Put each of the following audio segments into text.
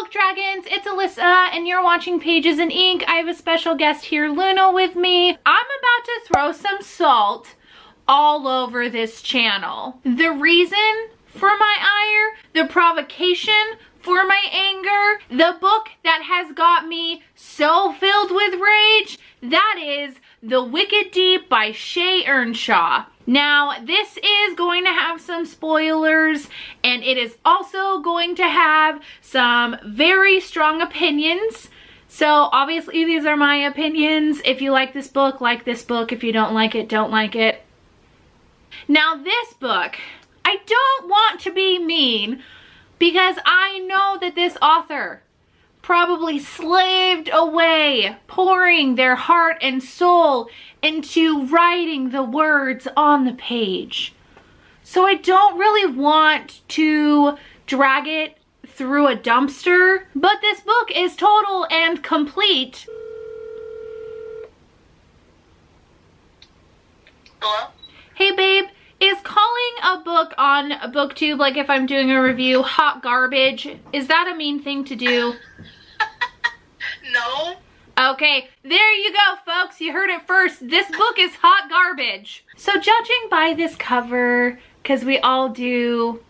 Book Dragons, it's Alyssa and you're watching Pages in Ink. I have a special guest here, Luna, with me. I'm about to throw some salt all over this channel. The reason for my ire, the provocation for my anger, the book that has got me so filled with rage, that is The Wicked Deep by Shea Ernshaw. Now, this is going to have some spoilers, and it is also going to have some very strong opinions. So obviously these are my opinions. If you like this book, like this book. If you don't like it, don't like it. Now this book, I don't want to be mean because I know that this author probably slaved away, pouring their heart and soul into writing the words on the page. So I don't really want to drag it through a dumpster, but this book is total and complete. Hello? Hey babe, is calling a book on BookTube, like if I'm doing a review, hot garbage? Is that a mean thing to do? No. Okay, there you go, folks. You heard it first. This book is hot garbage. So judging by this cover, because we all do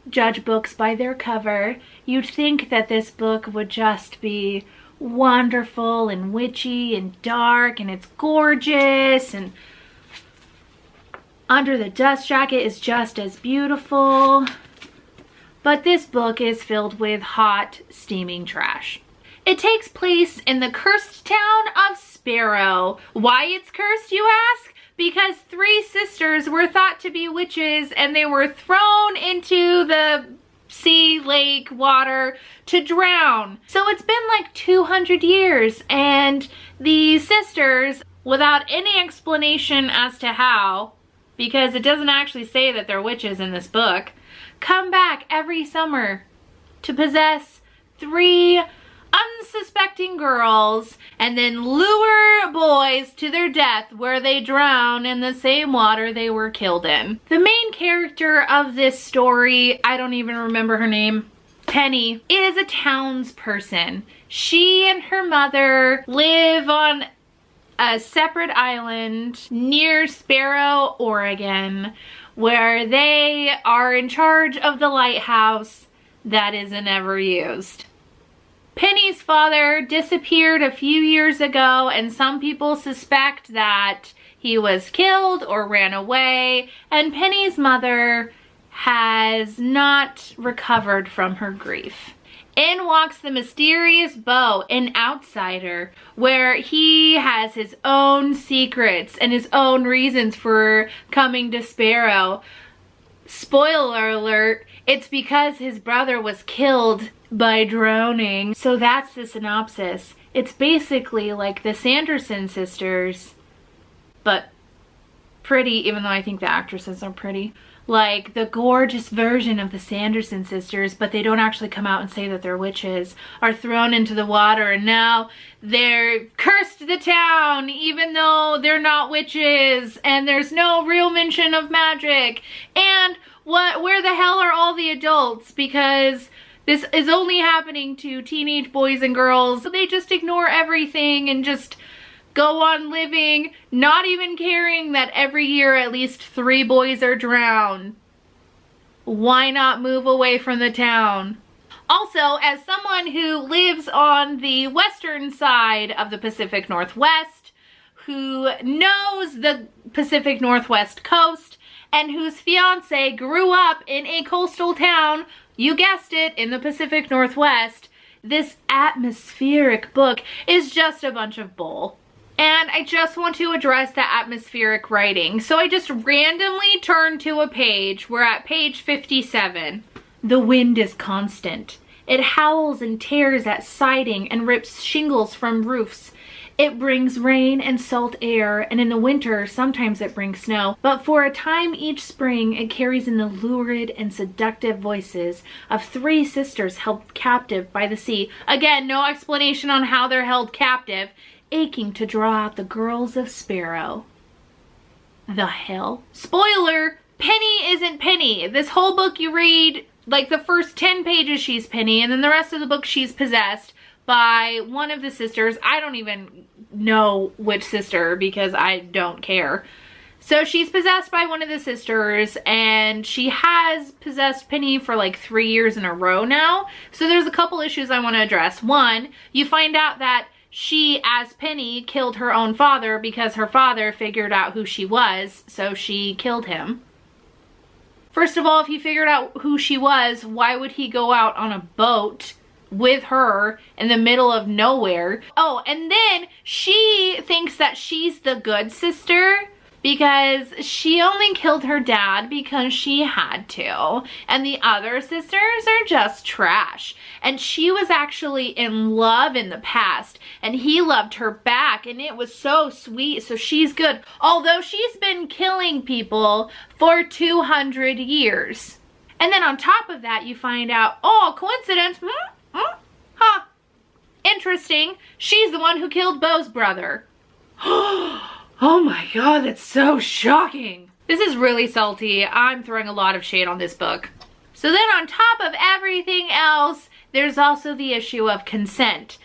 judge books by their cover, you'd think that this book would just be wonderful and witchy and dark, and it's gorgeous, and Under the Dust Jacket is just as beautiful. But this book is filled with hot, steaming trash. It takes place in the cursed town of Sparrow. Why it's cursed, you ask? Because 3 sisters were thought to be witches and they were thrown into the sea, lake, water to drown. So it's been like 200 years and the sisters, without any explanation as to how, because it doesn't actually say that they're witches in this book, come back every summer to possess 3 unsuspecting girls and then lure boys to their death where they drown in the same water they were killed in. The main character of this story, I don't even remember her name, Penny, is a townsperson. She and her mother live on a separate island near Sparrow, Oregon, where they are in charge of the lighthouse that isn't ever used. Penny's father disappeared a few years ago, and some people suspect that he was killed or ran away, and Penny's mother has not recovered from her grief. In walks the mysterious Beau, an outsider, where he has his own secrets and his own reasons for coming to Sparrow. Spoiler alert, it's because his brother was killed by drowning. So that's the synopsis. It's basically like the Sanderson sisters, but pretty, even though I think the actresses are pretty. Like the gorgeous version of the Sanderson sisters, but they don't actually come out and say that they're witches, are thrown into the water and now they're cursed the town even though they're not witches, and there's no real mention of magic. And where the hell are all the adults? Because this is only happening to teenage boys and girls. So they just ignore everything and just go on living, not even caring that every year at least 3 boys are drowned. Why not move away from the town? Also, as someone who lives on the western side of the Pacific Northwest, who knows the Pacific Northwest coast, and whose fiance grew up in a coastal town, you guessed it, in the Pacific Northwest, this atmospheric book is just a bunch of bull. And I just want to address the atmospheric writing. So I just randomly turned to a page. We're at page 57. The wind is constant. It howls and tears at siding and rips shingles from roofs. It brings rain and salt air, and in the winter, sometimes it brings snow. But for a time each spring, it carries in the lurid and seductive voices of 3 sisters held captive by the sea. Again, no explanation on how they're held captive, aching to draw out the girls of Sparrow. The hell? Spoiler! Penny isn't Penny. This whole book you read, Like the first 10 pages she's Penny, and then the rest of the book she's possessed by one of the sisters. I don't even know which sister because I don't care. So she's possessed by one of the sisters, and she has possessed Penny for like 3 years in a row now. So there's a couple issues I want to address. One, you find out that she, as Penny, killed her own father because her father figured out who she was, so she killed him. First of all, if he figured out who she was, why would he go out on a boat with her in the middle of nowhere? Oh, and then she thinks that she's the good sister because she only killed her dad because she had to, and the other sisters are just trash. And she was actually in love in the past, and he loved her back, and it was so sweet, so she's good. Although she's been killing people for 200 years. And then on top of that, you find out, oh, coincidence, huh, interesting, she's the one who killed Beau's brother. Oh my god, that's so shocking. This is really salty. I'm throwing a lot of shade on this book. So then on top of everything else, there's also the issue of consent.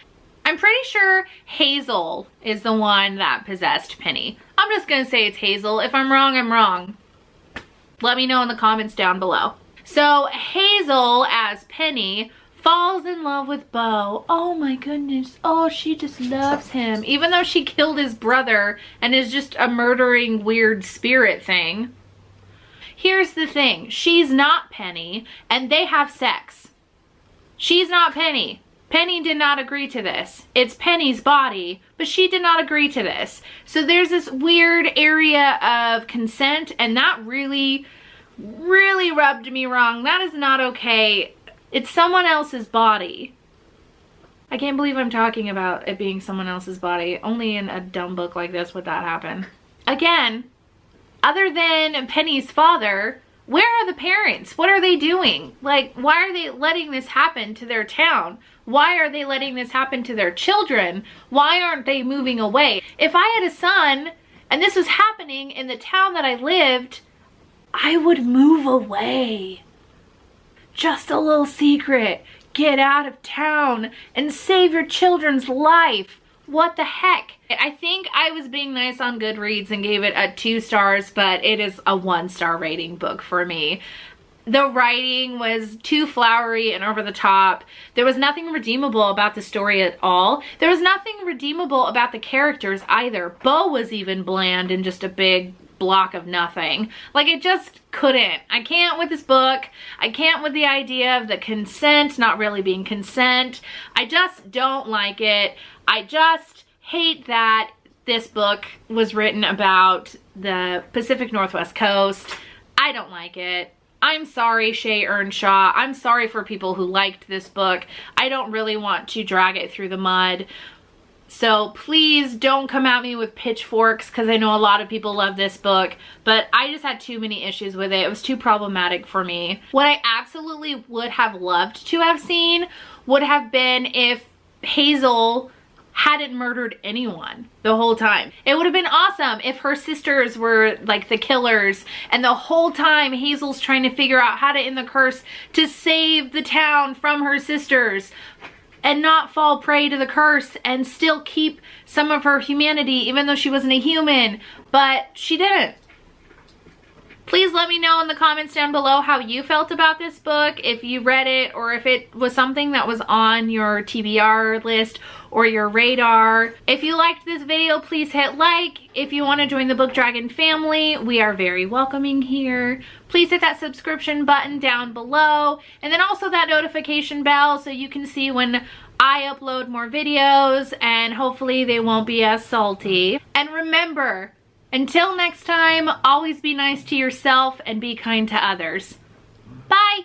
I'm pretty sure Hazel is the one that possessed Penny. I'm just gonna say it's Hazel. If I'm wrong, I'm wrong. Let me know in the comments down below. So Hazel, as Penny, falls in love with Beau. Oh my goodness. Oh, she just loves him. Even though she killed his brother and is just a murdering weird spirit thing. Here's the thing. She's not Penny, and they have sex. She's not Penny. Penny did not agree to this. It's Penny's body, but she did not agree to this. So there's this weird area of consent, and that really, really rubbed me wrong. That is not okay. It's someone else's body. I can't believe I'm talking about it being someone else's body. Only in a dumb book like this would that happen. Again, other than Penny's father, where are the parents? What are they doing? Like, why are they letting this happen to their town? Why are they letting this happen to their children? Why aren't they moving away? If I had a son and this was happening in the town that I lived, I would move away. Just a little secret. Get out of town and save your children's life. What the heck? I think I was being nice on Goodreads and gave it a 2 stars, but it is a 1-star rating book for me. The writing was too flowery and over the top. There was nothing redeemable about the story at all. There was nothing redeemable about the characters either. Beau was even bland and just a big block of nothing. Like, it just couldn't. I can't with this book. I can't with the idea of the consent not really being consent. I just don't like it. I just hate that this book was written about the Pacific Northwest coast. I don't like it. I'm sorry, Shea Ernshaw. I'm sorry for people who liked this book. I don't really want to drag it through the mud. So please don't come at me with pitchforks, because I know a lot of people love this book, but I just had too many issues with it. It was too problematic for me. What I absolutely would have loved to have seen would have been if Hazel hadn't murdered anyone the whole time. It would have been awesome if her sisters were like the killers, and the whole time Hazel's trying to figure out how to end the curse to save the town from her sisters and not fall prey to the curse and still keep some of her humanity, even though she wasn't a human, but she didn't. Please let me know in the comments down below how you felt about this book, if you read it, or if it was something that was on your TBR list or your radar. If you liked this video, please hit like. If you want to join the Book Dragon family, we are very welcoming here. Please hit that subscription button down below, and then also that notification bell so you can see when I upload more videos, and hopefully they won't be as salty. And remember, until next time, always be nice to yourself and be kind to others. Bye!